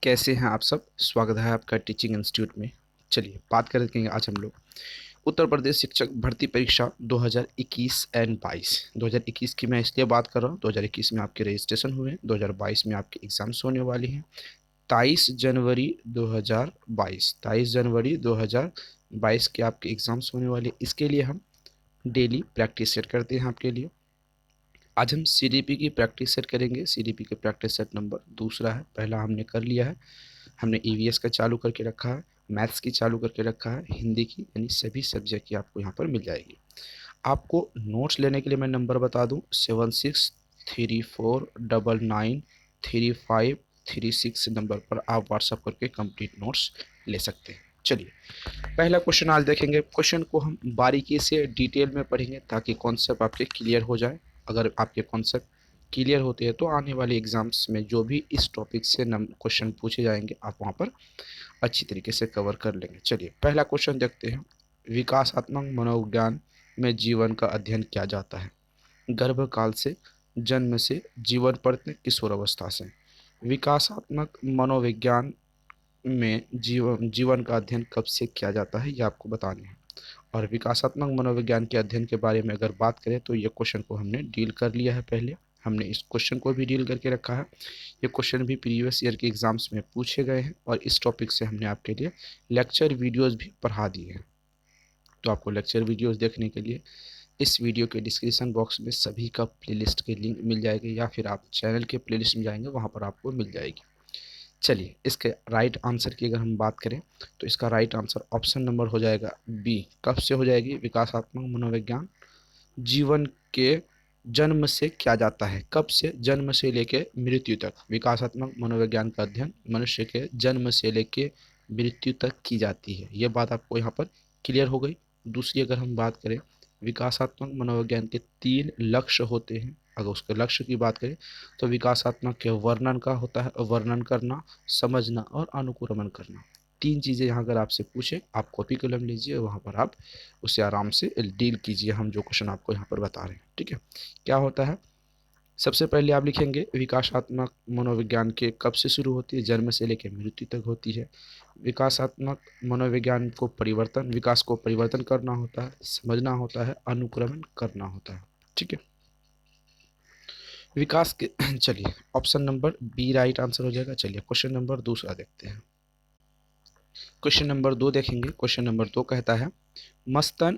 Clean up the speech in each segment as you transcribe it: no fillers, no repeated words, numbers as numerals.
कैसे हैं आप सब। स्वागत है आपका टीचिंग इंस्टीट्यूट में। चलिए बात करेंगे आज हम लोग उत्तर प्रदेश शिक्षक भर्ती परीक्षा 2021 एंड 22। 2021 की मैं इसलिए बात कर रहा हूँ, 2021 में आपके रजिस्ट्रेशन हुए हैं, 2022 में आपके एग्जाम्स होने वाली हैं। 23 जनवरी 2022 के आपके एग्जाम्स होने वाले। इसके लिए हम डेली प्रैक्टिस सेट करते हैं आपके लिए। आज हम सीडीपी की प्रैक्टिस सेट करेंगे। सीडीपी के प्रैक्टिस सेट नंबर दूसरा है, पहला हमने कर लिया है। हमने ईवीएस का चालू करके रखा है, मैथ्स की चालू करके रखा है, हिंदी की, यानी सभी सब्जेक्ट की आपको यहाँ पर मिल जाएगी। आपको नोट्स लेने के लिए मैं नंबर बता दूँ, 7634993536 नंबर पर आप व्हाट्सअप करके कंप्लीट नोट्स ले सकते हैं। चलिए पहला क्वेश्चन आज देखेंगे। क्वेश्चन को हम बारीकी से डिटेल में पढ़ेंगे ताकि कॉन्सेप्ट आपके क्लियर हो जाए। अगर आपके कॉन्सेप्ट क्लियर होते हैं तो आने वाले एग्जाम्स में जो भी इस टॉपिक से क्वेश्चन पूछे जाएंगे आप वहाँ पर अच्छी तरीके से कवर कर लेंगे। चलिए पहला क्वेश्चन देखते हैं। विकासात्मक मनोविज्ञान में जीवन का अध्ययन किया जाता है। गर्भकाल से, जन्म से, जीवन पर्यंत, किशोरावस्था से। विकासात्मक मनोविज्ञान में जीवन का अध्ययन कब से किया जाता है ये आपको बताने हैं। और विकासात्मक मनोविज्ञान के अध्ययन के बारे में अगर बात करें तो ये क्वेश्चन को हमने डील कर लिया है। पहले हमने इस क्वेश्चन को भी डील करके रखा है। ये क्वेश्चन भी प्रीवियस ईयर के एग्जाम्स में पूछे गए हैं और इस टॉपिक से हमने आपके लिए लेक्चर वीडियोस भी पढ़ा दिए हैं। तो आपको लेक्चर वीडियोस देखने के लिए इस वीडियो के डिस्क्रिप्शन बॉक्स में सभी का प्लेलिस्ट के लिंक मिल जाएगी, या फिर आप चैनल के प्लेलिस्ट में जाएंगे वहाँ पर आपको मिल जाएगी। चलिए इसके राइट आंसर की अगर हम बात करें तो इसका राइट आंसर ऑप्शन नंबर हो जाएगा बी। कब से हो जाएगी? विकासात्मक मनोविज्ञान जीवन के जन्म से किया जाता है। कब से? जन्म से लेके मृत्यु तक। विकासात्मक मनोविज्ञान का अध्ययन मनुष्य के जन्म से लेके मृत्यु तक की जाती है। ये बात आपको यहाँ पर क्लियर हो गई। दूसरी अगर हम बात करें, विकासात्मक मनोविज्ञान के 3 लक्ष्य होते हैं। अगर उसके लक्ष्य की बात करें तो विकासात्मक के वर्णन का होता है, वर्णन करना, समझना और अनुक्रमण करना। 3 चीज़ें यहाँ अगर आपसे पूछे आप कॉपी कलम लीजिए, वहाँ पर आप उसे आराम से डील कीजिए। हम जो क्वेश्चन आपको यहाँ पर बता रहे हैं, ठीक है। क्या होता है? सबसे पहले आप लिखेंगे विकासात्मक मनोविज्ञान के कब से शुरू होती है? जन्म से लेकर मृत्यु तक होती है। विकासात्मक मनोविज्ञान को परिवर्तन, विकास को परिवर्तन करना होता है, समझना होता है, अनुक्रमण करना होता है, ठीक है। विकास के चलिए option number B right answer हो जाएगा। चलिए क्वेश्चन नंबर दूसरा देखते हैं। क्वेश्चन नंबर 2 देखेंगे। क्वेश्चन नंबर 2 कहता है मस्तन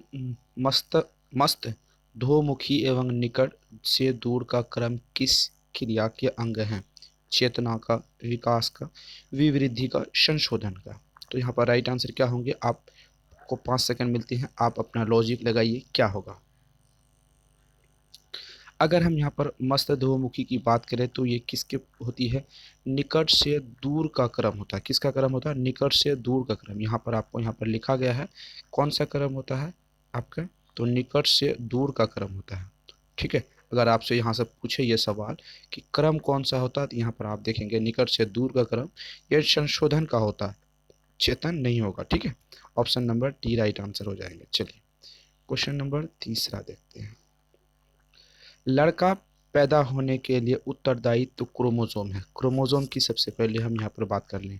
मस्त मस्त ध्वमुखी एवं निकट से दूर का क्रम किस क्रिया के अंग है? चेतना का, विकास का, विवृद्धि का, संशोधन का। तो यहाँ पर राइट आंसर क्या होंगे? आपको 5 सेकंड मिलते हैं, आप अपना लॉजिक लगाइए क्या होगा। अगर हम यहाँ पर मस्त ध्वमुखी की बात करें तो ये किसके होती है? निकट से दूर का क्रम होता है। किसका क्रम होता है? निकट से दूर का क्रम। यहाँ पर आपको यहाँ पर लिखा गया है कौन सा क्रम होता है आपका? तो निकट से दूर का क्रम होता है, ठीक है। अगर आपसे यहाँ से पूछे ये सवाल कि क्रम कौन सा होता है तो यहाँ पर आप देखेंगे निकट से दूर का क्रम ये संशोधन का होता है, चेतन नहीं होगा, ठीक है। Option number D right answer हो जाएंगे। चलिए क्वेश्चन नंबर तीसरा देखते हैं। लड़का पैदा होने के लिए उत्तरदायी तो क्रोमोसोम है। क्रोमोसोम की सबसे पहले हम यहाँ पर बात कर लें।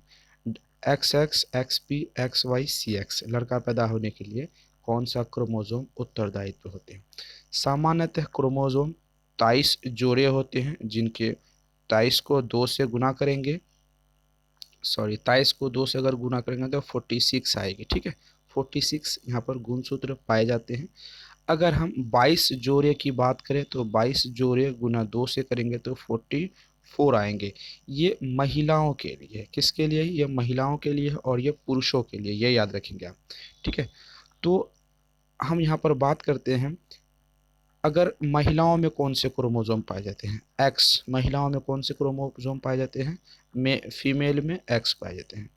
X X, X P, X Y, C X. लड़का पैदा होने के लिए कौन सा क्रोमोसोम उत्तरदायित्व होते हैं? सामान्यतः क्रोमोसोम 23 जोड़े होते हैं, जिनके 23 को 2 से गुना करेंगे, सॉरी 23 को 2 से अगर गुना करेंगे तो 46 आएगी, ठीक है। 46 यहाँ पर गुणसूत्र पाए जाते हैं। अगर हम 22 जोड़े की बात करें तो 22 जोड़े गुना 2 से करेंगे तो 44 आएंगे। ये महिलाओं के लिए, किसके लिए? ये महिलाओं के लिए और ये पुरुषों के लिए, ये याद रखेंगे आप, ठीक है। तो हम यहाँ पर बात करते हैं अगर महिलाओं में कौन से क्रोमोसोम पाए जाते हैं? एक्स। महिलाओं में कौन से क्रोमोसोम पाए जाते हैं? में फीमेल में एक्स पाए जाते हैं।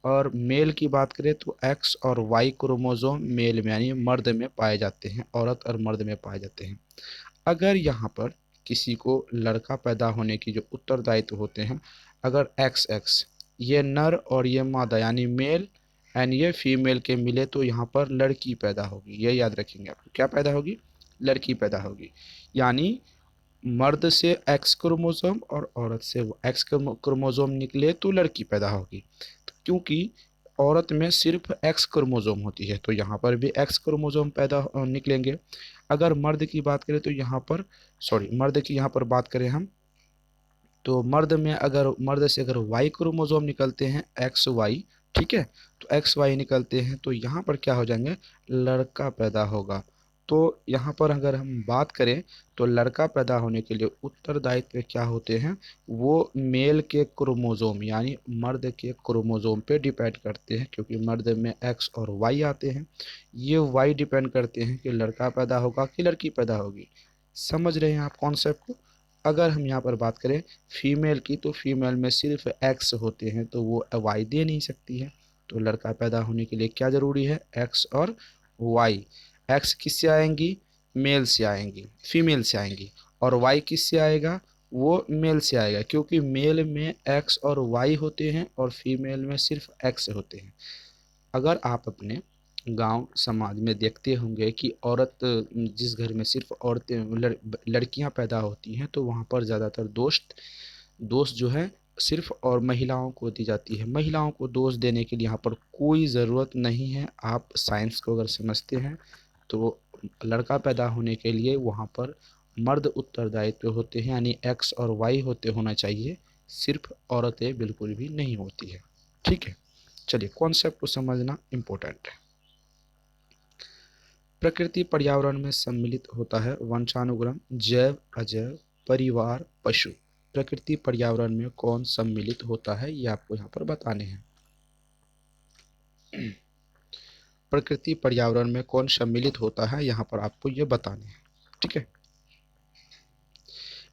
और मेल की बात करें तो एक्स और वाई क्रोमोसोम मेल में यानी मर्द में पाए जाते हैं, औरत और मर्द में पाए जाते हैं। अगर यहाँ पर किसी को लड़का पैदा होने की जो उत्तरदायित्व होते हैं, अगर एक्स एक्स ये नर और ये मादा यानी मेल एंड ये फीमेल के मिले तो यहाँ पर लड़की पैदा होगी। ये याद रखेंगे आप। क्या पैदा होगी? लड़की पैदा होगी। यानी मर्द से एक्स क्रोमोसोम और औरत से एक्स क्रोमोसोम निकले तो लड़की पैदा होगी, तो क्योंकि औरत में सिर्फ एक्स क्रोमोसोम होती है तो यहाँ पर भी एक्स क्रोमोसोम पैदा निकलेंगे। अगर मर्द की बात करें तो यहाँ पर, सॉरी, मर्द की यहाँ पर बात करें हम, तो मर्द से अगर वाई क्रोमोसोम निकलते हैं, एक्स वाई, ठीक है, तो एक्स वाई निकलते हैं तो यहाँ पर क्या हो जाएंगे, लड़का पैदा होगा। तो यहाँ पर अगर हम बात करें तो लड़का पैदा होने के लिए उत्तरदायित्व क्या होते हैं, वो मेल के क्रोमोसोम यानी मर्द के क्रोमोसोम पे डिपेंड करते हैं, क्योंकि मर्द में एक्स और वाई आते हैं, ये वाई डिपेंड करते हैं कि लड़का पैदा होगा कि लड़की पैदा होगी। समझ रहे हैं आप कॉन्सेप्ट को। अगर हम यहाँ पर बात करें फीमेल की, तो फीमेल में सिर्फ एक्स होते हैं तो वो वाई दे नहीं सकती है, तो लड़का पैदा होने के लिए क्या ज़रूरी है, एक्स और वाई। एक्स किससे आएंगी, मेल से आएंगी, फीमेल से आएंगी, और वाई किससे आएगा, वो मेल से आएगा, क्योंकि मेल में एक्स और वाई होते हैं और फीमेल में सिर्फ एक्स होते हैं। अगर आप अपने गांव समाज में देखते होंगे कि औरत, जिस घर में सिर्फ औरतें लड़कियां पैदा होती हैं तो वहाँ पर ज़्यादातर दोष जो है सिर्फ और महिलाओं को दी जाती है। महिलाओं को दोष देने के लिए यहाँ पर कोई ज़रूरत नहीं है। आप साइंस को अगर समझते हैं तो लड़का पैदा होने के लिए वहाँ पर मर्द उत्तरदायित्व होते हैं, यानी एक्स और वाई होना चाहिए, सिर्फ औरतें बिल्कुल भी नहीं होती है। ठीक है, चलिए कॉन्सेप्ट को समझना इम्पोर्टेंट है। प्रकृति पर्यावरण में सम्मिलित होता है वंशानुक्रम, जैव अजैव, परिवार, पशु। प्रकृति पर्यावरण में कौन सम्मिलित होता है ये आपको यहाँ पर बताने हैं। प्रकृति पर्यावरण में कौन सम्मिलित होता है यहाँ पर आपको ये बताने हैं। ठीक है,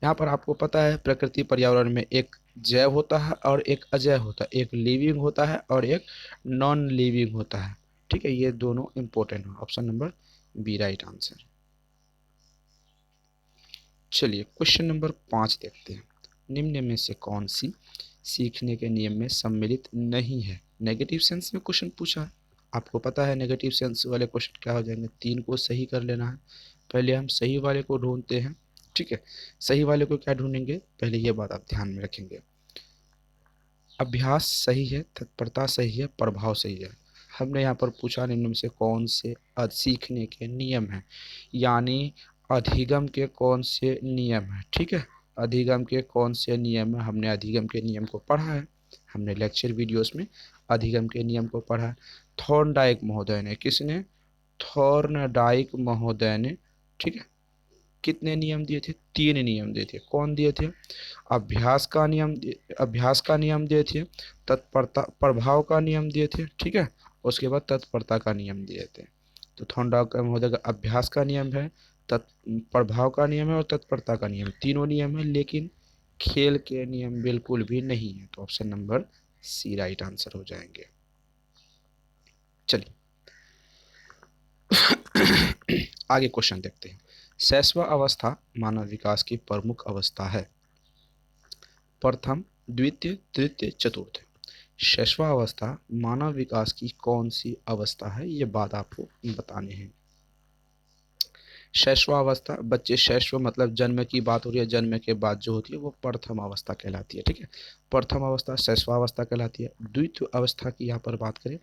यहाँ पर आपको पता है प्रकृति पर्यावरण में एक जैव होता है और एक अजैव होता है, एक लिविंग होता है और एक नॉन लिविंग होता है। ठीक है, ये दोनों इंपॉर्टेंट है। Option number B right answer. चलिए क्वेश्चन नंबर 5 देखते हैं। निम्न में से कौन सी सीखने के नियम में सम्मिलित नहीं है। नेगेटिव सेंस में क्वेश्चन पूछा है, आपको पता है नेगेटिव सेंस वाले क्वेश्चन क्या हो जाएंगे, 3 को सही कर लेना है। पहले हम सही वाले को ढूंढते हैं। ठीक है, सही वाले को क्या ढूंढेंगे, पहले ये बात आप ध्यान में रखेंगे। अभ्यास सही है, तत्परता सही है, प्रभाव सही है। हमने यहाँ पर पूछा निम्न में से कौन से सीखने के नियम हैं, यानी अधिगम के कौन से नियम हैं। ठीक है, अधिगम के कौन से नियम हैं, हमने अधिगम के नियम को पढ़ा है, हमने लेक्चर वीडियोस में अधिगम के नियम को पढ़ा है। थॉर्नडाइक महोदय ने, किसने, थॉर्नडाइक महोदय ने, ठीक है, कितने नियम दिए थे, 3 नियम दिए थे। कौन दिए थे, अभ्यास का नियम दिए थे, तत्परता प्रभाव का नियम दिए थे, ठीक है, उसके बाद तत्परता का नियम दिए थे। तो थॉर्नडाइक महोदय का अभ्यास का नियम है, प्रभाव का नियम है और तत्परता का नियम, तीनों नियम है, लेकिन खेल के नियम बिल्कुल भी नहीं है। तो option number C right answer हो जाएंगे। चलिए आगे क्वेश्चन देखते हैं। शैशव अवस्था मानव विकास की प्रमुख अवस्था है। प्रथम, द्वितीय, तृतीय, चतुर्थ। शैशवावस्था मानव विकास की कौन सी अवस्था है, ये बात आपको बताने हैं। शैशवावस्था, बच्चे शैशव मतलब जन्म की बात हो रही है, जन्म के बाद जो होती है वो प्रथम अवस्था कहलाती है। ठीक है, प्रथम अवस्था शैशवावस्था कहलाती है। द्वितीय अवस्था की यहाँ पर बात करें,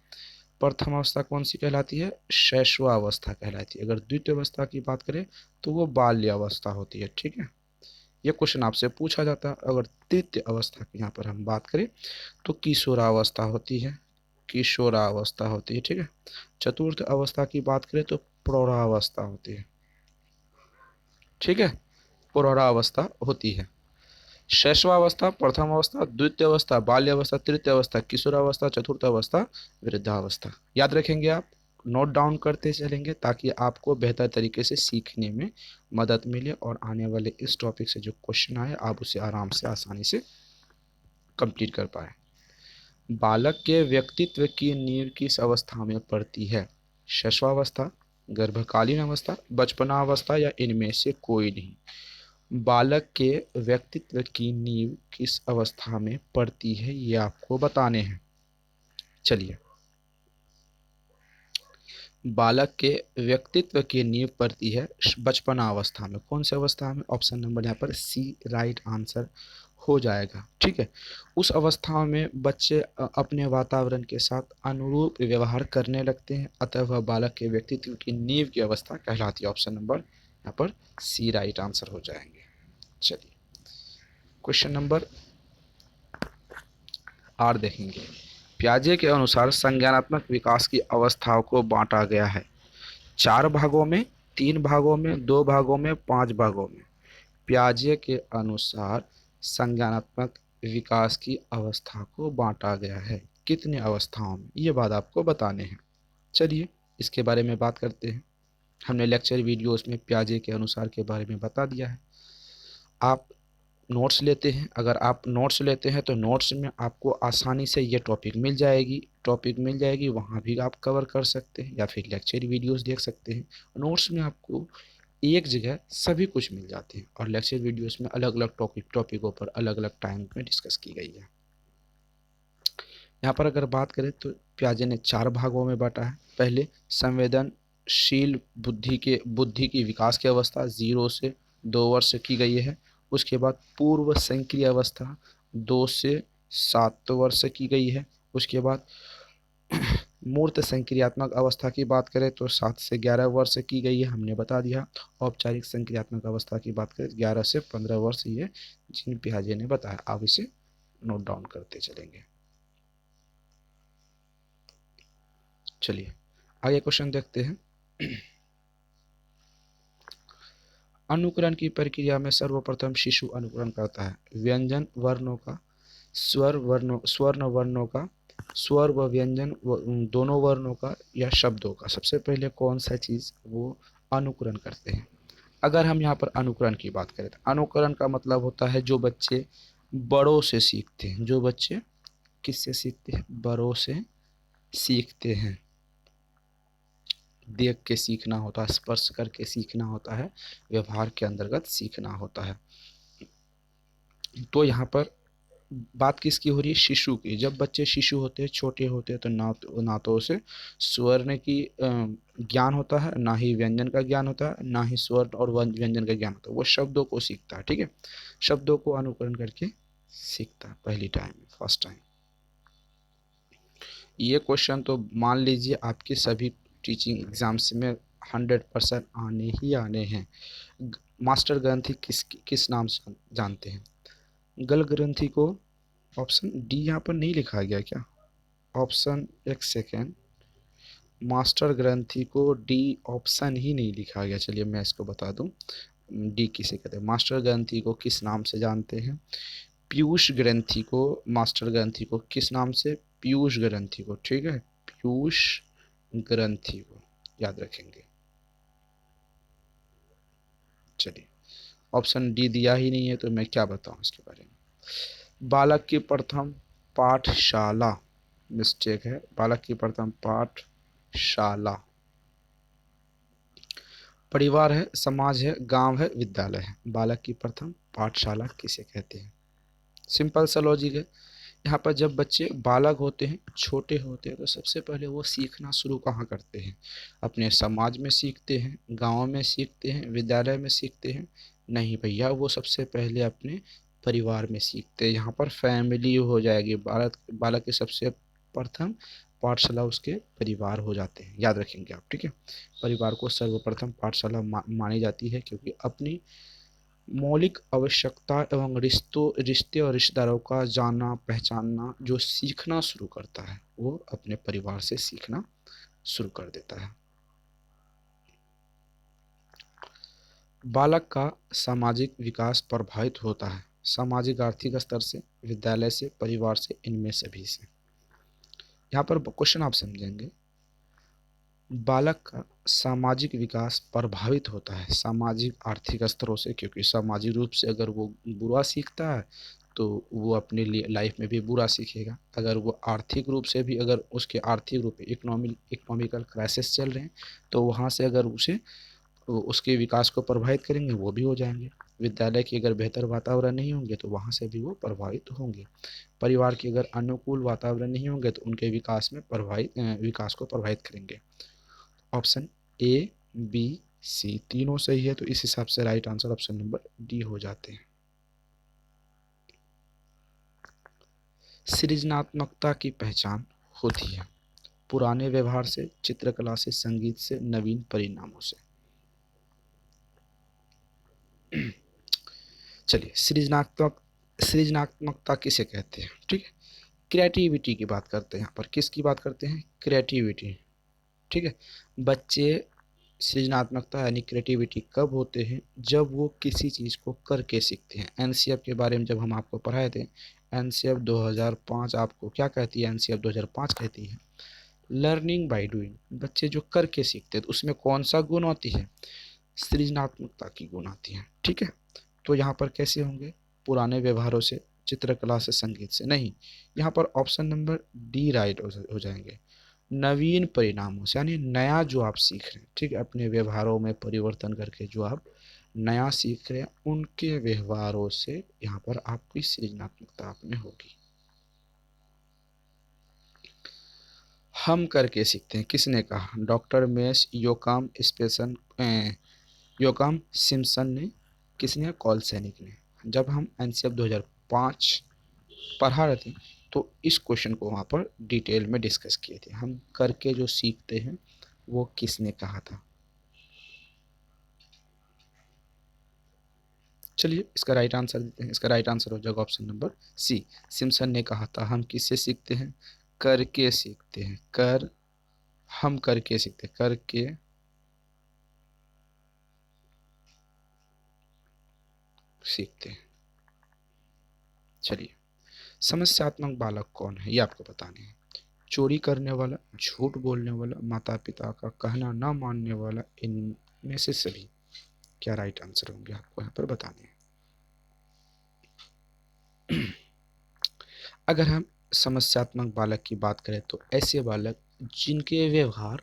प्रथम अवस्था कौन सी कहलाती है, शैशवावस्था कहलाती है। अगर द्वितीय अवस्था की बात करें तो वो बाल्यावस्था होती है। ठीक है, ये क्वेश्चन आपसे पूछा जाता है। अगर तृतीय अवस्था की यहाँ पर हम बात करें तो किशोरावस्था होती है, किशोरावस्था होती है। ठीक है, चतुर्थ अवस्था की बात करें तो प्रौढ़ावस्था होती है। ठीक है, प्रौढ़ावस्था होती है। शैशवावस्था, प्रथम अवस्था, द्वितीय अवस्था बाल्यावस्था, तृतीय अवस्था किशोरावस्था, चतुर्थ अवस्था वृद्धावस्था। याद रखेंगे आप, नोट डाउन करते चलेंगे ताकि आपको बेहतर तरीके से सीखने में मदद मिले और आने वाले इस टॉपिक से जो क्वेश्चन आए आप उसे आराम से आसानी से कंप्लीट कर पाए। बालक के व्यक्तित्व की नींव किस अवस्था में पड़ती है। शैशवावस्था, गर्भकालीन अवस्था, बचपनावस्था या इनमें से कोई नहीं। बालक के व्यक्तित्व की नींव किस अवस्था में पड़ती है ये आपको बताने हैं। चलिए बालक के व्यक्तित्व की नींव पड़ती है बचपना अवस्था में। कौन सी अवस्था में? ऑप्शन नंबर यहाँ पर सी राइट आंसर हो जाएगा। ठीक है, उस अवस्था में बच्चे अपने वातावरण के साथ अनुरूप व्यवहार करने लगते हैं, अतः वह बालक के व्यक्तित्व की नींव की अवस्था कहलाती है। ऑप्शन नंबर यहाँ पर सी राइट आंसर हो जाएंगे। चलिए क्वेश्चन नंबर 8 देखेंगे। पियाजे के अनुसार संज्ञानात्मक विकास की अवस्थाओं को बांटा गया है 4 भागों में, 3 भागों में, 2 भागों में, 5 भागों में। पियाजे के अनुसार संज्ञानात्मक विकास की अवस्था को बांटा गया है कितने अवस्थाओं में, ये बात आपको बताने हैं। चलिए इसके बारे में बात करते हैं। हमने लेक्चर वीडियोस में पियाजे के अनुसार के बारे में बता दिया है। आप नोट्स लेते हैं, अगर आप नोट्स लेते हैं तो नोट्स में आपको आसानी से ये टॉपिक मिल जाएगी, वहाँ भी आप कवर कर सकते हैं या फिर लेक्चर वीडियोस देख सकते हैं। नोट्स में आपको एक जगह सभी कुछ मिल जाते हैं और लेक्चर वीडियोस में अलग अलग टॉपिकों पर अलग अलग टाइम में डिस्कस की गई है। यहाँ पर अगर बात करें तो पियाजे ने 4 भागों में बांटा है। पहले संवेदनशील बुद्धि की विकास की अवस्था 0 से 2 वर्ष की गई है। उसके बाद पूर्व संक्रिय अवस्था 2 से 7 वर्ष की गई है। उसके बाद मूर्त संक्रियात्मक अवस्था की बात करें तो 7 से 11 वर्ष की गई है, हमने बता दिया। औपचारिक संक्रियात्मक अवस्था की बात करें 11 से 15 वर्ष, ये जिन पियाजे ने बताया। आप इसे नोट डाउन करते चलेंगे। चलिए आगे क्वेश्चन देखते हैं। अनुकरण की प्रक्रिया में सर्वप्रथम शिशु अनुकरण करता है व्यंजन वर्णों का, स्वर्ण वर्णों का, स्वर व व्यंजन दोनों वर्णों का या शब्दों का। सबसे पहले कौन सा चीज़ वो अनुकरण करते हैं? अगर हम यहाँ पर अनुकरण की बात करें तो अनुकरण का मतलब होता है जो बच्चे बड़ों से सीखते हैं। जो बच्चे किससे सीखते हैं? बड़ों से सीखते हैं। देख के सीखना होता है, स्पर्श करके सीखना होता है, व्यवहार के अंतर्गत सीखना होता है। तो यहाँ पर बात किसकी हो रही है? शिशु की। जब बच्चे शिशु होते हैं, छोटे होते हैं, तो ना तो उसे स्वर्ण की ज्ञान होता है, ना ही व्यंजन का ज्ञान होता है, ना ही स्वर्ण और व्यंजन का ज्ञान होता है। वो शब्दों को सीखता है। ठीक है, शब्दों को अनुकरण करके सीखता है पहली टाइम, फर्स्ट टाइम। ये क्वेश्चन तो मान लीजिए आपके सभी टीचिंग एग्जाम्स में 100% आने ही आने हैं। मास्टर ग्रंथि किस नाम से जानते हैं? गल ग्रंथि को ऑप्शन डी यहाँ पर नहीं लिखा गया क्या? ऑप्शन एक सेकेंड, मास्टर ग्रंथि को डी ऑप्शन ही नहीं लिखा गया। चलिए मैं इसको बता दूं, डी किसे कहते हैं। मास्टर ग्रंथि को किस नाम से जानते हैं? पीयूष ग्रंथि को, मास्टर ग्रंथि को किस नाम से? पीयूष ग्रंथि को। ठीक है, पीयूष ग्रंथि को याद रखेंगे। चलिए ऑप्शन डी दिया ही नहीं है तो मैं क्या बताऊं इसके बारे में। बालक की प्रथम पाठशाला, मिस्टेक है, बालक की प्रथम पाठशाला परिवार है, समाज है, गांव है, विद्यालय है। बालक की प्रथम पाठशाला किसे कहते हैं? सिंपल सा लॉजिक है। यहाँ पर जब बच्चे बालक होते हैं, छोटे होते हैं, तो सबसे पहले वो सीखना शुरू कहाँ करते हैं? अपने समाज में सीखते हैं, गांव में सीखते हैं, विद्यालय में सीखते हैं? नहीं भैया, वो सबसे पहले अपने परिवार में सीखते हैं। यहाँ पर फैमिली हो जाएगी। बालक बालक की सबसे प्रथम पाठशाला उसके परिवार हो जाते हैं, याद रखेंगे आप। ठीक है, परिवार को सर्वप्रथम पाठशाला मानी जाती है, क्योंकि अपनी मौलिक आवश्यकता एवं रिश्ते और रिश्तेदारों का जानना पहचानना जो सीखना शुरू करता है, वो अपने परिवार से सीखना शुरू कर देता है। बालक का सामाजिक विकास प्रभावित होता है सामाजिक आर्थिक स्तर से, विद्यालय से, परिवार से, इनमें सभी से। यहाँ पर क्वेश्चन आप समझेंगे, बालक का सामाजिक विकास प्रभावित होता है सामाजिक आर्थिक स्तरों से, क्योंकि सामाजिक रूप से अगर वो बुरा सीखता है तो वो अपने लिए लाइफ में भी बुरा सीखेगा। अगर वो आर्थिक रूप से भी, अगर उसके आर्थिक रूप इकोनॉमिकल क्राइसिस चल रहे हैं, तो वहाँ से अगर उसे उसके विकास को प्रभावित करेंगे, वो भी हो जाएंगे। विद्यालय के अगर बेहतर वातावरण नहीं होंगे तो वहाँ से भी वो प्रभावित होंगे। परिवार के अगर अनुकूल वातावरण नहीं होंगे तो उनके विकास को प्रभावित करेंगे। ऑप्शन ए, बी, सी तीनों सही है, तो इस हिसाब से right answer option number D हो जाते हैं। सृजनात्मकता की पहचान होती है पुराने व्यवहार से, चित्रकला से, संगीत से, नवीन परिणामों से। चलिए, सृजनात्मकता किसे कहते हैं, ठीक है। क्रिएटिविटी की बात करते हैं, यहाँ पर किसकी बात करते हैं, क्रिएटिविटी, ठीक है। बच्चे सृजनात्मकता यानी क्रिएटिविटी कब होते हैं, जब वो किसी चीज़ को करके सीखते हैं। एनसीएफ के बारे में जब हम आपको पढ़ाए थे, एनसीएफ 2005 आपको क्या कहती है, एनसीएफ 2005 कहती है लर्निंग बाय डूइंग, बच्चे जो करके सीखते हैं तो उसमें कौन सा गुण होती है, सृजनात्मकता की गुण आती है, ठीक है। तो यहाँ पर कैसे होंगे, पुराने व्यवहारों से, चित्रकला से, संगीत से नहीं, यहाँ पर ऑप्शन नंबर डी राइट हो जाएंगे, नवीन परिणामों से, यानी नया जो आप सीख रहे हैं, ठीक है, अपने व्यवहारों में परिवर्तन करके जो आप नया सीख रहे हैं उनके व्यवहारों से यहाँ पर आपकी सृजनात्मकता आप में होगी। हम करके सीखते हैं, किसने कहा, डॉक्टर मेस योकाम स्पेसन योकाम सिम्पसन ने, किसने, कॉल सैनिक ने। जब हम एनसीएफ 2005 पढ़ा रहे थे तो इस क्वेश्चन को वहाँ पर डिटेल में डिस्कस किए थे, हम करके जो सीखते हैं वो किसने कहा था। चलिए इसका राइट आंसर देते हैं, इसका राइट आंसर हो जाएगा ऑप्शन नंबर सी, सिम्पसन ने कहा था हम किससे सीखते हैं, करके सीखते हैं, हम करके सीखते हैं, करके सीखते हैं। चलिए, समस्यात्मक बालक कौन है ये आपको बताने हैं, चोरी करने वाला, झूठ बोलने वाला, माता पिता का कहना न मानने वाला, इनमें से सभी क्या राइट आंसर होंगे आपको यहाँ पर बताने हैं। अगर हम समस्यात्मक बालक की बात करें तो ऐसे बालक जिनके व्यवहार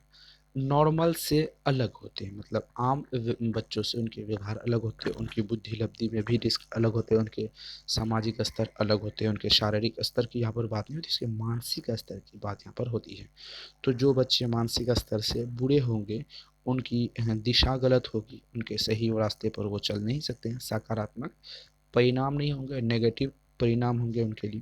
नॉर्मल से अलग होते हैं, मतलब आम बच्चों से उनके व्यवहार अलग होते हैं, उनकी बुद्धि लब्धि में भी रिस्क अलग होते हैं, उनके सामाजिक स्तर अलग होते हैं, उनके शारीरिक स्तर की यहाँ पर बात नहीं होती, इसके मानसिक स्तर की बात यहाँ पर होती है। तो जो बच्चे मानसिक स्तर से बुरे होंगे उनकी दिशा गलत होगी, उनके सही रास्ते पर वो चल नहीं सकते हैं, सकारात्मक परिणाम नहीं होंगे, नेगेटिव परिणाम होंगे उनके लिए।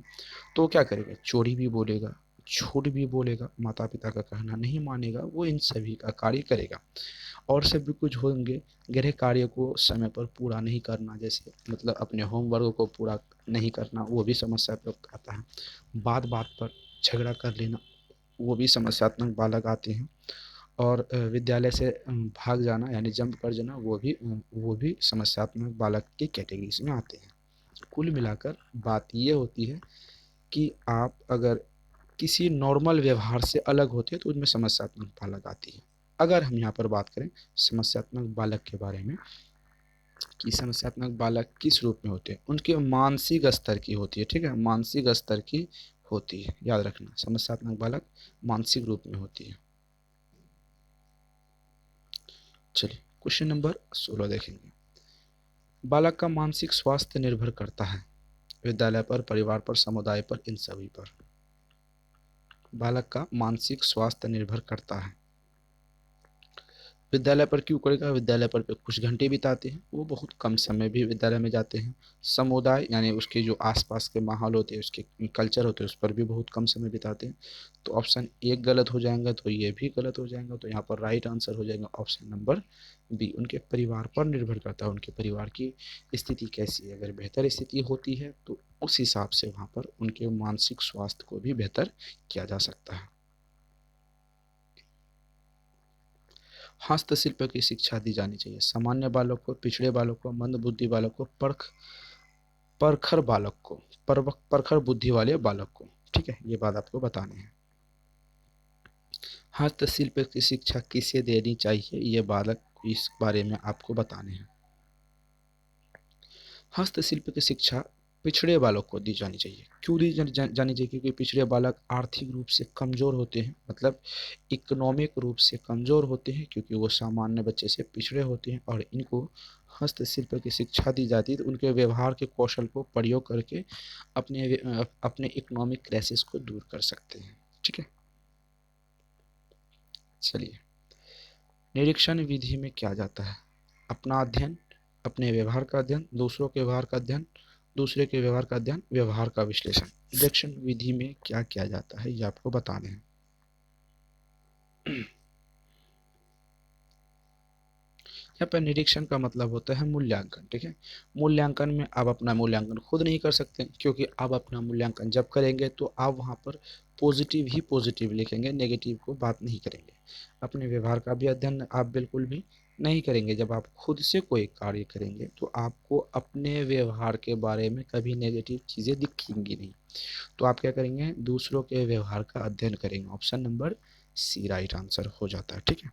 तो क्या करेगा, चोरी भी बोलेगा, झूठ भी बोलेगा, माता पिता का कहना नहीं मानेगा, वो इन सभी का कार्य करेगा। और से भी कुछ होंगे, गृह कार्य को समय पर पूरा नहीं करना, जैसे मतलब अपने होमवर्क को पूरा नहीं करना, वो भी समस्या पे आता है। बात बात पर झगड़ा कर लेना, वो भी समस्यात्मक बालक आते हैं। और विद्यालय से भाग जाना यानी जंप कर जाना, वो भी समस्यात्मक बालक की कैटेगरीज में आते हैं। कुल मिलाकर बात ये होती है कि आप अगर किसी नॉर्मल व्यवहार से अलग होते हैं तो उनमें समस्यात्मक बालक आती है। अगर हम यहाँ पर बात करें समस्यात्मक बालक के बारे में कि समस्यात्मक बालक किस रूप में होते हैं, उनके मानसिक स्तर की होती है, ठीक है, मानसिक स्तर की होती है, याद रखना समस्यात्मक बालक मानसिक रूप में होती है। चलिए क्वेश्चन नंबर 16 देखेंगे, बालक का मानसिक स्वास्थ्य निर्भर करता है विद्यालय पर, परिवार पर, समुदाय पर, इन सभी पर। बालक का मानसिक स्वास्थ्य निर्भर करता है विद्यालय पर, क्यों करेगा, विद्यालय पर कुछ घंटे बिताते हैं, वो बहुत कम समय भी विद्यालय में जाते हैं। समुदाय यानी उसके जो आसपास के माहौल होते हैं, उसके कल्चर होते हैं, उस पर भी बहुत कम समय बिताते हैं। तो ऑप्शन एक गलत हो जाएगा, तो ये भी गलत हो जाएगा, तो यहाँ पर राइट आंसर हो जाएगा ऑप्शन नंबर बी, उनके परिवार पर निर्भर करता है, उनके परिवार की स्थिति कैसी है, अगर बेहतर स्थिति होती है तो उस हिसाब से वहाँ पर उनके मानसिक स्वास्थ्य को भी बेहतर किया जा सकता है। हस्तशिल्प की शिक्षा दी जानी चाहिए सामान्य बालक को, पिछड़े बालक को, मंदबुद्धि बालक को, परखर बालक को, परखर बुद्धि वाले बालक को, ठीक है, ये बात आपको बतानी है। हस्तशिल्प की शिक्षा किसे देनी चाहिए, ये बालक इस बारे में आपको बताने हैं। हस्तशिल्प की शिक्षा पिछड़े बालक को दी जानी चाहिए, क्यों दी जानी चाहिए, क्योंकि पिछड़े बालक आर्थिक रूप से कमज़ोर होते हैं, मतलब इकोनॉमिक रूप से कमज़ोर होते हैं, क्योंकि वो सामान्य बच्चे से पिछड़े होते हैं, और इनको हस्तशिल्प की शिक्षा दी जाती है तो उनके व्यवहार के कौशल को प्रयोग करके अपने इकोनॉमिक क्राइसिस को दूर कर सकते हैं, ठीक है। चलिए निरीक्षण विधि में क्या जाता है? अपना अध्ययन, अपने व्यवहार का अध्ययन, दूसरों के व्यवहार का अध्ययन, दूसरे के व्यवहार का अध्ययन, व्यवहार का विश्लेषण। निरीक्षण विधि में क्या किया जाता है ये आपको बताने हैं। यहाँ पर निरीक्षण का मतलब होता है मूल्यांकन। ठीक है, मूल्यांकन में आप अपना मूल्यांकन खुद नहीं कर सकते, क्योंकि आप अपना मूल्यांकन जब करेंगे तो आप वहाँ पर पॉजिटिव ही पॉजिटिव लिखेंगे, नेगेटिव को बात नहीं करेंगे। अपने व्यवहार का भी अध्ययन आप बिल्कुल भी नहीं करेंगे। जब आप खुद से कोई कार्य करेंगे तो आपको अपने व्यवहार के बारे में कभी नेगेटिव चीज़ें दिखेंगी नहीं। तो आप क्या करेंगे? दूसरों के व्यवहार का अध्ययन करेंगे। Option number C right answer हो जाता है। ठीक है,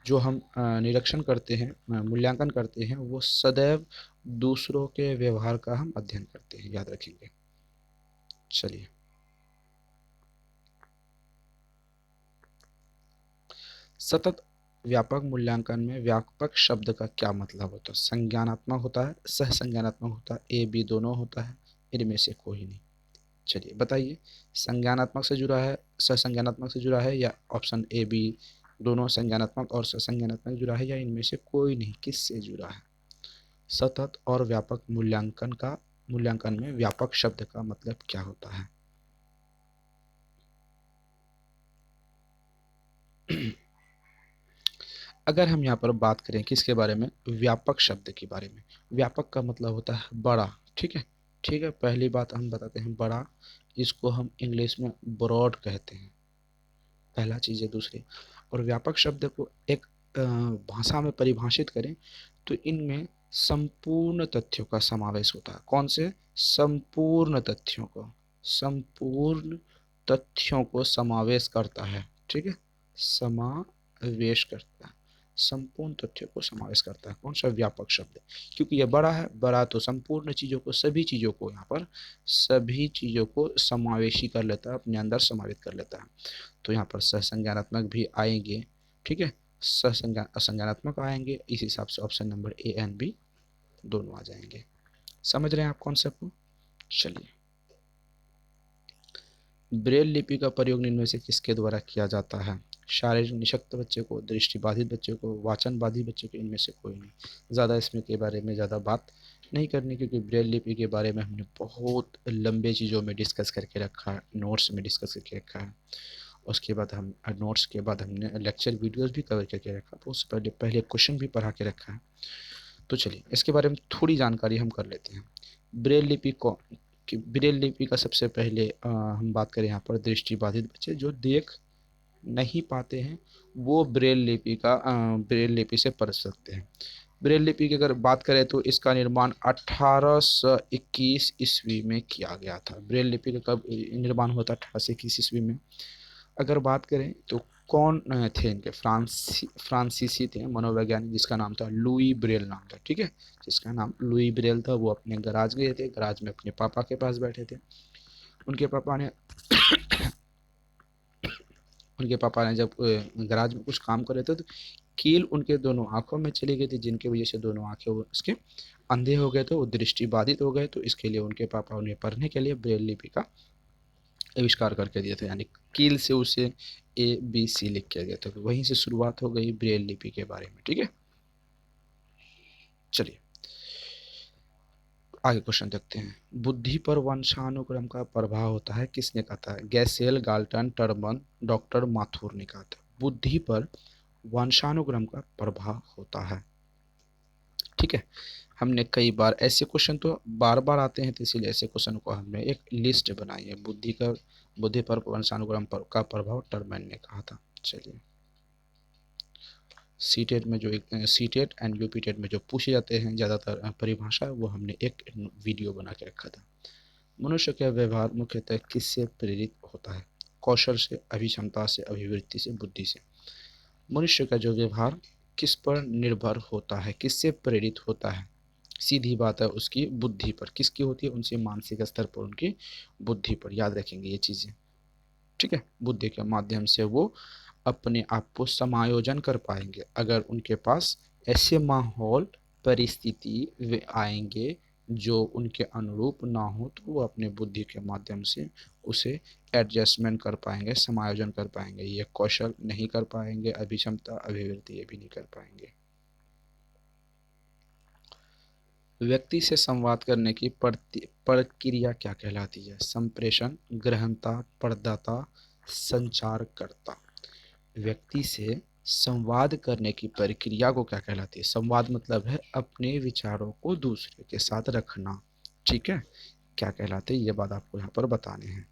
जो हम निरीक्षण करते हैं, मूल्यांकन करते हैं, वो सदैव दूसरों के व्यवहार का हम अध्ययन करते हैं, याद रखेंगे। चलिए, सतत व्यापक मूल्यांकन में व्यापक शब्द का क्या मतलब होता है? संज्ञानात्मक होता है, सह संज्ञानात्मक होता है, ए बी दोनों होता है, इनमें से कोई नहीं। चलिए बताइए, संज्ञानात्मक से जुड़ा है, सह संज्ञानात्मक से जुड़ा है, या ऑप्शन ए बी दोनों संज्ञानात्मक और सह संज्ञानात्मक जुड़ा है, या इनमें से कोई नहीं? किससे जुड़ा है? सतत और व्यापक मूल्यांकन में व्यापक शब्द का मतलब क्या होता है? अगर हम यहाँ पर बात करें किसके बारे में? व्यापक शब्द के बारे में। व्यापक का मतलब होता है बड़ा। ठीक है, ठीक है, पहली बात हम बताते हैं बड़ा, इसको हम इंग्लिश में ब्रॉड कहते हैं, पहला चीज़ है। दूसरी, और व्यापक शब्द को एक भाषा में परिभाषित करें तो इनमें संपूर्ण तथ्यों का समावेश होता है। कौन से? संपूर्ण तथ्यों को, संपूर्ण तथ्यों को समावेश करता है। ठीक है, समावेश करता है, संपूर्ण तथ्यों को समावेश करता है। कौन सा? व्यापक शब्द। क्योंकि यह बड़ा है, बड़ा तो संपूर्ण चीज़ों को, सभी चीज़ों को, यहाँ पर सभी चीज़ों को समावेशी कर लेता है, अपने अंदर समावित कर लेता है। तो यहाँ पर सहसंज्ञानात्मक भी आएंगे। ठीक है, असंज्ञानात्मक आएंगे। इस हिसाब से option number A and B दोनों आ जाएंगे। समझ रहे हैं आप कॉन्सेप्ट को? चलिए, ब्रेल लिपि का प्रयोग निम्न में से किसके द्वारा किया जाता है? शारीरिक निशक्त बच्चे को, दृष्टिबाधित बच्चे को, वाचन बाधित बच्चे को, इनमें से कोई नहीं। ज़्यादा इसमें के बारे में ज़्यादा बात नहीं करनी, क्योंकि ब्रेल लिपि के बारे में हमने बहुत लंबे चीज़ों में डिस्कस करके रखा है, नोट्स में डिस्कस करके रखा है। उसके बाद हम नोट्स के बाद हमने लेक्चर वीडियोस भी कवर करके रखा, तो उससे पहले पहले क्वेश्चन भी पढ़ा के रखा है। तो चलिए, इसके बारे में थोड़ी जानकारी हम कर लेते हैं। ब्रेल लिपि को, कि ब्रेल लिपि का सबसे पहले हम बात करें यहाँ पर दृष्टिबाधित बच्चे जो देख नहीं पाते हैं, वो ब्रेल लिपि से पढ़ सकते हैं। ब्रेल लिपि की अगर बात करें तो इसका निर्माण 1821 ईस्वी में किया गया था। ब्रेल लिपि का कब निर्माण हुआ था? 1821 ईस्वी में। अगर बात करें तो कौन थे इनके? फ्रांसीसी थे मनोवैज्ञानिक, जिसका नाम था लुई ब्रेल नाम था। ठीक है, जिसका नाम लुई ब्रेल था। वो अपने गराज गए थे, गराज में अपने पापा के पास बैठे थे। उनके पापा ने उनके पापा ने जब गराज में कुछ काम कर रहे थे तो कील उनके दोनों आंखों में चली गई थी, जिनकी वजह से दोनों आंखें वो उसके अंधे हो गए थे, वो दृष्टि बाधित हो गए। तो इसके लिए उनके पापा उन्हें पढ़ने के लिए ब्रेल लिपि का आविष्कार करके दिए थे, यानी कील से उसे ए बी सी लिख के गए थे। तो वहीं से शुरुआत हो गई ब्रेल लिपि के बारे में। ठीक है, चलिए आगे क्वेश्चन देखते हैं। बुद्धि पर वंशानुक्रम का प्रभाव होता है, किसने कहा था? गैसेल, गाल्टन, टर्बन, डॉक्टर माथुर ने कहा था बुद्धि पर वंशानुक्रम का प्रभाव होता है। ठीक है, हमने कई बार ऐसे क्वेश्चन तो बार बार आते हैं, तो इसीलिए ऐसे क्वेश्चन को हमने एक लिस्ट बनाई है। बुद्धि पर वंशानुक्रम का प्रभाव टर्बन ने कहा था। चलिए, सीटेट में जो सीटेट एंड यूपीटेट में जो पूछे जाते हैं ज़्यादातर परिभाषा, वो हमने एक वीडियो बना के रखा था। मनुष्य का व्यवहार मुख्यतः किससे प्रेरित होता है? कौशल से, अभिक्षमता से, अभिवृत्ति से, बुद्धि से। मनुष्य का जो व्यवहार किस पर निर्भर होता है, किससे प्रेरित होता है? सीधी बात है, उसकी बुद्धि पर। किसकी होती है? उनसे मानसिक स्तर पर उनकी बुद्धि पर। याद रखेंगे ये चीज़ें। ठीक है, बुद्धि के माध्यम से वो अपने आप को समायोजन कर पाएंगे, अगर उनके पास ऐसे माहौल परिस्थिति वे आएंगे जो उनके अनुरूप ना हो तो वो अपने बुद्धि के माध्यम से उसे एडजस्टमेंट कर पाएंगे, समायोजन कर पाएंगे। ये कौशल नहीं कर पाएंगे, अभिक्षमता, अभिवृत्ति ये भी नहीं कर पाएंगे। व्यक्ति से संवाद करने की प्रक्रिया क्या कहलाती है? संप्रेषण, ग्रहणता, प्रदाता, संचारकर्ता। व्यक्ति से संवाद करने की प्रक्रिया को क्या कहलाती है? संवाद मतलब है अपने विचारों को दूसरे के साथ रखना। ठीक है, क्या कहलाते हैं ये बात आपको यहाँ पर बताने हैं।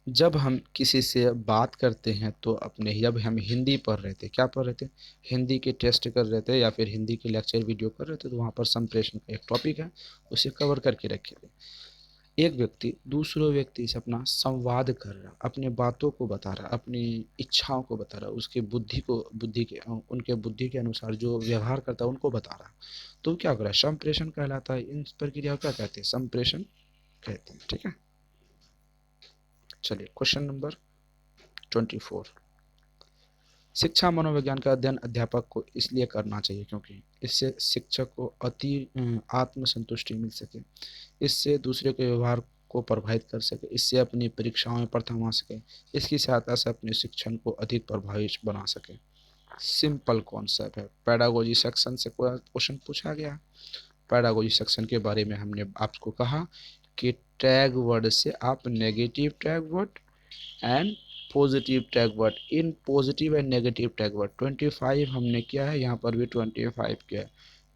जब हम किसी से बात करते हैं तो अपने, जब हम हिंदी पढ़ रहे थे, क्या पढ़ रहे थे, हिंदी के टेस्ट कर रहे थे या फिर हिंदी के लेक्चर वीडियो कर रहे थे, तो वहाँ पर संप्रेषण का एक टॉपिक है, उसे कवर करके रखे थे। एक व्यक्ति दूसरे व्यक्ति से अपना संवाद कर रहा, अपने बातों को बता रहा, अपनी इच्छाओं को बता रहा, उसके बुद्धि के उनके बुद्धि के अनुसार जो व्यवहार करता है उनको बता रहा, तो क्या कर रहा है? संप्रेषण कहलाता है। इन प्रक्रिया को क्या कहते हैं? संप्रेषण कहते हैं। ठीक है, चलिए क्वेश्चन नंबर 24। शिक्षा मनोविज्ञान का अध्ययन अध्यापक को इसलिए करना चाहिए क्योंकि इससे शिक्षक को आत्मसंतुष्टि मिल सके, इससे दूसरे के व्यवहार को प्रभावित कर सके, इससे अपनी परीक्षाओं में प्रथम आ सके, इसकी सहायता से अपने शिक्षण को अधिक प्रभावी बना सके। सिंपल कॉन्सेप्ट है। पैडागोजी सेक्शन से कोई क्वेश्चन पूछा गया, पैडागोजी सेक्शन के बारे में हमने आपको कहा कि टैग वर्ड से आप negative tag word and positive tag word, in positive and negative tag word 25 हमने किया है, यहाँ पर भी 25 किया है।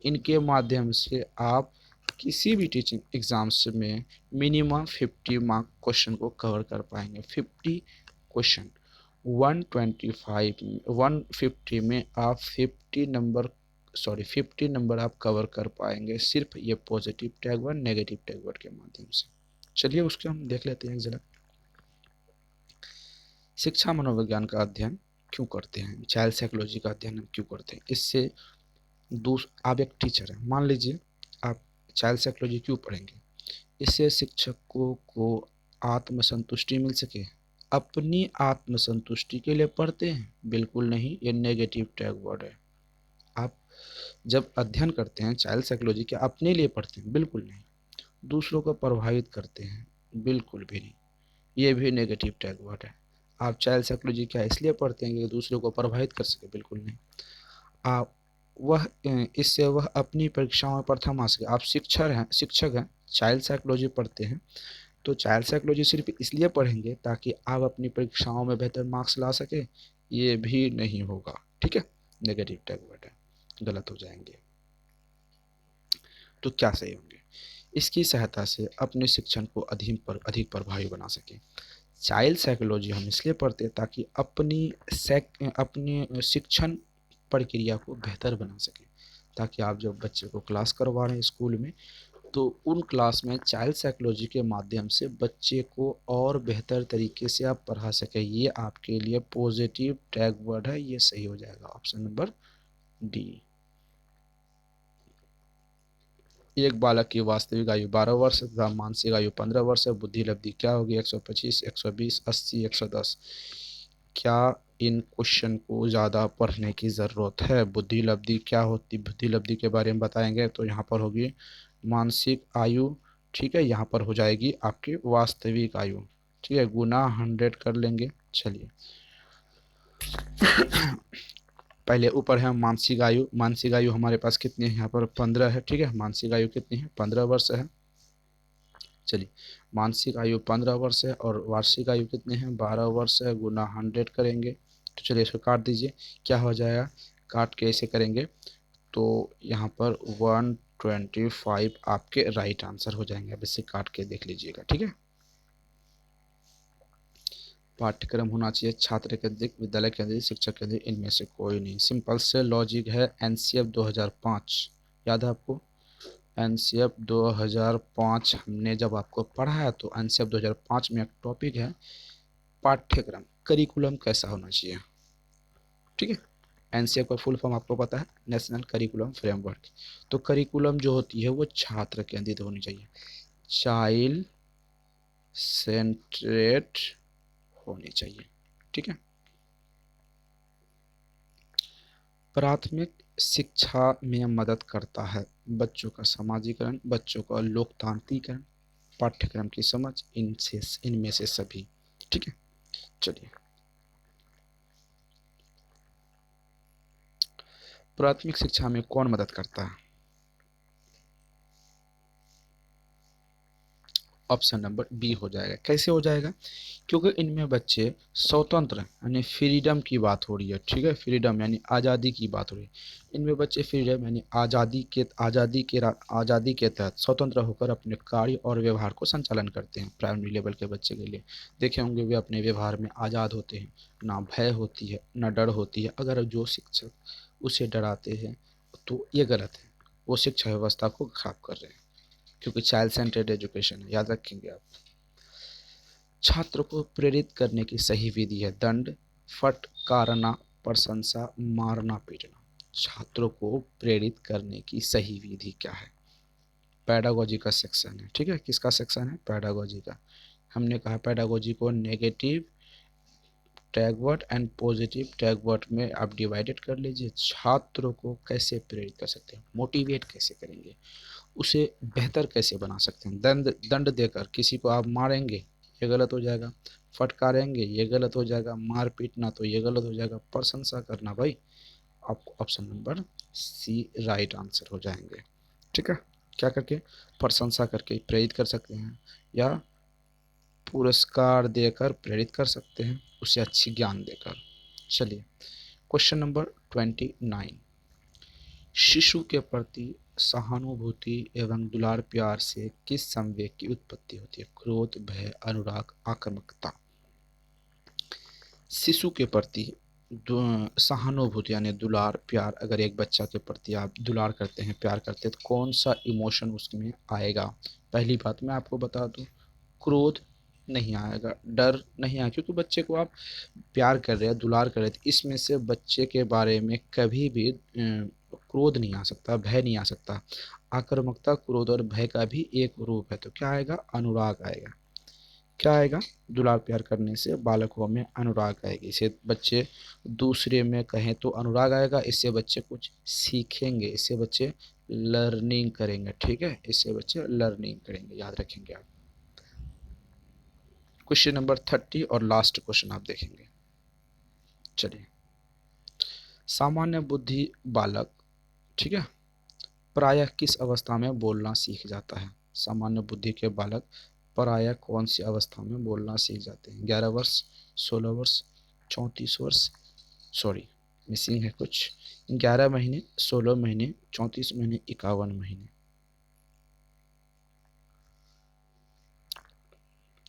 इनके माध्यम से आप किसी भी टीचिंग एग्जाम्स में मिनिमम 50 मार्क क्वेश्चन को कवर कर पाएंगे। 50 क्वेश्चन 125 150 में आप 50 नंबर आप कवर कर पाएंगे सिर्फ ये positive tag word, negative tag word के माध्यम से। चलिए उसके हम देख लेते हैं एक झलक। शिक्षा मनोविज्ञान का अध्ययन क्यों करते हैं? चाइल्ड साइकोलॉजी का अध्ययन हम क्यों करते हैं? इससे आप एक टीचर हैं, मान लीजिए आप चाइल्ड साइकोलॉजी क्यों पढ़ेंगे? इससे शिक्षकों को आत्मसंतुष्टि मिल सके। अपनी आत्मसंतुष्टि के लिए पढ़ते हैं? बिल्कुल नहीं, ये नेगेटिव टैग वर्ड है। आप जब अध्ययन करते हैं चाइल्ड साइकोलॉजी, क्या अपने लिए पढ़ते हैं? बिल्कुल नहीं। दूसरों को प्रभावित करते हैं? बिल्कुल भी नहीं, ये भी नेगेटिव टैग वर्ड है। आप चाइल्ड साइकोलॉजी क्या इसलिए पढ़ते हैं कि दूसरों को प्रभावित कर सके? बिल्कुल नहीं। आप इससे वह अपनी परीक्षाओं में प्रथम आ सके। आप शिक्षक हैं, चाइल्ड साइकोलॉजी पढ़ते हैं, तो चाइल्ड साइकोलॉजी सिर्फ इसलिए पढ़ेंगे ताकि आप अपनी परीक्षाओं में बेहतर मार्क्स ला सके? ये भी नहीं होगा। ठीक है, नेगेटिव टैग वर्ड है, गलत हो जाएंगे। तो क्या सही होंगे? इसकी सहायता से अपने शिक्षण को अधिक प्रभावी बना सके। चाइल्ड साइकोलॉजी हम इसलिए पढ़ते हैं ताकि अपनी शिक्षण प्रक्रिया को बेहतर बना सके, ताकि आप जब बच्चे को क्लास करवा रहे हैं स्कूल में, तो उन क्लास में चाइल्ड साइकोलॉजी के माध्यम से बच्चे को और बेहतर तरीके से आप पढ़ा सकें। ये आपके लिए पॉजिटिव टैग वर्ड है, ये सही हो जाएगा ऑप्शन नंबर डी। एक बालक की वास्तविक आयु 12 वर्ष तथा मानसिक आयु 15 वर्ष है। बुद्धि लब्धि क्या होगी? 125, 120, 80, 110। क्या इन क्वेश्चन को ज़्यादा पढ़ने की ज़रूरत है? बुद्धि लब्धि क्या होती, बुद्धि लब्धि के बारे में बताएंगे तो यहाँ पर होगी मानसिक आयु। ठीक है, यहाँ पर हो जाएगी आपकी वास्तविक आयु। ठीक है, गुना 100 कर लेंगे। चलिए पहले ऊपर है मानसिक आयु। मानसिक आयु हमारे पास कितनी है? यहाँ पर 15 है। ठीक है, मानसिक आयु कितनी है? 15 वर्ष है। चलिए, मानसिक आयु 15 वर्ष है और वार्षिक आयु कितनी है? 12 वर्ष है। गुना 100 करेंगे तो चलिए इसको काट दीजिए, क्या हो जाएगा? काट के ऐसे करेंगे तो यहाँ पर 125 आपके राइट आंसर हो जाएंगे। अब इसे काट के देख लीजिएगा। ठीक है, पाठ्यक्रम होना चाहिए छात्र केंद्रित, विद्यालय केंद्रित, शिक्षक केंद्रित, इनमें से कोई नहीं। सिंपल से लॉजिक है। एनसीएफ 2005 याद है आपको? एनसीएफ 2005 हमने जब आपको पढ़ा है तो एनसीएफ 2005 में एक टॉपिक है पाठ्यक्रम, करिकुलम कैसा होना चाहिए। ठीक है, एनसीएफ का फुल फॉर्म आपको पता है, नेशनल करिकुलम फ्रेमवर्क। तो करिकुलम जो होती है वो छात्र केंद्रित होनी चाहिए, चाइल्ड सेंट्रेट होनी चाहिए। ठीक है, प्राथमिक शिक्षा में मदद करता है? बच्चों का समाजीकरण, बच्चों का लोकतांत्रिकरण, पाठ्यक्रम की समझ, इनमें से सभी। ठीक है, चलिए। प्राथमिक शिक्षा में कौन मदद करता है? ऑप्शन नंबर बी हो जाएगा। कैसे हो जाएगा? क्योंकि इनमें बच्चे स्वतंत्र यानी फ्रीडम की बात हो रही है। ठीक है, फ्रीडम यानी आज़ादी की बात हो रही है। इनमें बच्चे फ्रीडम यानी आज़ादी के तहत स्वतंत्र होकर अपने कार्य और व्यवहार को संचालन करते हैं। प्राइमरी लेवल के बच्चे के लिए देखे होंगे, वे अपने व्यवहार में आज़ाद होते हैं, ना भय होती है ना डर होती है। अगर जो शिक्षक उसे डराते हैं तो ये गलत है, वो शिक्षा व्यवस्था को खराब कर रहे हैं, क्योंकि चाइल्ड सेंटर्ड एजुकेशन है, याद रखेंगे आप। छात्र को प्रेरित करने की सही विधि है दंड, फटकारना, प्रशंसा, मारना पीटना। छात्रों को प्रेरित करने की सही विधि क्या है? पैडागोजी का सेक्शन है। ठीक है, किसका सेक्शन है? पैडागोजी का। हमने कहा पैडागोजी को नेगेटिव टैगवर्ड एंड पॉजिटिव टैगवर्ड में आप डिवाइडेड कर लीजिए। छात्रों को कैसे प्रेरित कर सकते हैं, मोटिवेट कैसे करेंगे, उसे बेहतर कैसे बना सकते हैं? दंड दंड देकर किसी को आप मारेंगे, ये गलत हो जाएगा। फटकारेंगे, ये गलत हो जाएगा। मार पीटना, तो ये गलत हो जाएगा। प्रशंसा करना, भाई आपको option number C right answer हो जाएंगे। ठीक है, क्या करके? प्रशंसा करके प्रेरित कर सकते हैं, या पुरस्कार देकर प्रेरित कर सकते हैं, उसे अच्छी ज्ञान देकर। चलिए, क्वेश्चन नंबर 29। शिशु के प्रति सहानुभूति एवं दुलार प्यार से किस संवेग की उत्पत्ति होती है? क्रोध, भय, अनुराग, आक्रामकता। शिशु के प्रति सहानुभूति यानी दुलार प्यार, अगर एक बच्चा के प्रति आप दुलार करते हैं, प्यार करते हैं, तो कौन सा इमोशन उसमें आएगा? पहली बात मैं आपको बता दूं, क्रोध नहीं आएगा, डर नहीं आएगा, क्योंकि बच्चे को आप प्यार कर रहे हैं, दुलार कर रहे थे, इसमें से बच्चे के बारे में कभी भी क्रोध नहीं आ सकता, भय नहीं आ सकता। आक्रामकता क्रोध और भय का भी एक रूप है, तो क्या आएगा? अनुराग आएगा। क्या आएगा? दुलार प्यार करने से बालकों में अनुराग आएगी। इसे बच्चे दूसरे में कहें तो अनुराग आएगा, इससे बच्चे कुछ सीखेंगे, इससे बच्चे लर्निंग करेंगे। ठीक है, इससे बच्चे लर्निंग करेंगे, याद रखेंगे आप। क्वेश्चन नंबर 30 और लास्ट क्वेश्चन आप देखेंगे। चलिए, सामान्य बुद्धि बालक, ठीक है, प्रायः किस अवस्था में बोलना सीख जाता है? सामान्य बुद्धि के बालक प्रायः कौन सी अवस्था में बोलना सीख जाते हैं? 11 वर्ष, 16 वर्ष, 34 वर्ष, सॉरी मिसिंग है कुछ, 11 महीने, 16 महीने, 34 महीने, 51 महीने।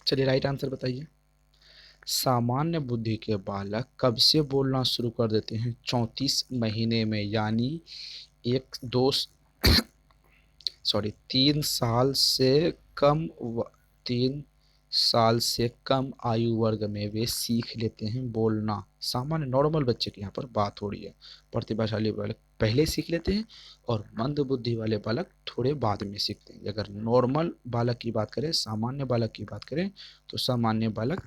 चलिए, राइट आंसर बताइए। सामान्य बुद्धि के बालक कब से बोलना शुरू कर देते हैं? 34 महीने में, यानी एक दो 3 साल से कम 3 साल से कम आयु वर्ग में वे सीख लेते हैं बोलना। सामान्य नॉर्मल बच्चे की यहाँ पर बात हो रही है। प्रतिभाशाली बालक पहले सीख लेते हैं और मंद बुद्धि वाले बालक थोड़े बाद में सीखते हैं। अगर नॉर्मल बालक की बात करें, सामान्य बालक की बात करें, तो सामान्य बालक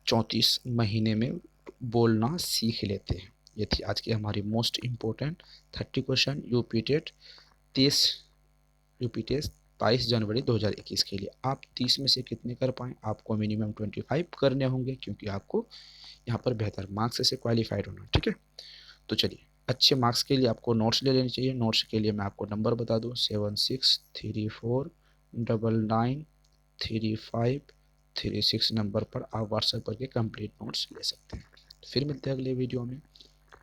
34 महीने में बोलना सीख लेते हैं। ये थी आज की हमारी most important 30 question UP TET 22 जनवरी 2021 के लिए। आप 30 में से कितने कर पाएँ? आपको मिनिमम 25 करने होंगे, क्योंकि आपको यहाँ पर बेहतर मार्क्स से क्वालिफाइड होना। ठीक है, तो चलिए, अच्छे मार्क्स के लिए आपको नोट्स ले लेनी चाहिए। नोट्स के लिए मैं आपको नंबर बता दूँ, 7634993536 नंबर पर आप व्हाट्सएप करके कंप्लीट नोट्स ले सकते हैं। फिर मिलते हैं अगले वीडियो में।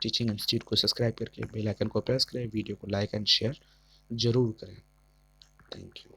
टीचिंग इंस्टीट्यूट को सब्सक्राइब करके बेल आइकन को प्रेस करें, वीडियो को लाइक एंड शेयर जरूर करें। Thank you.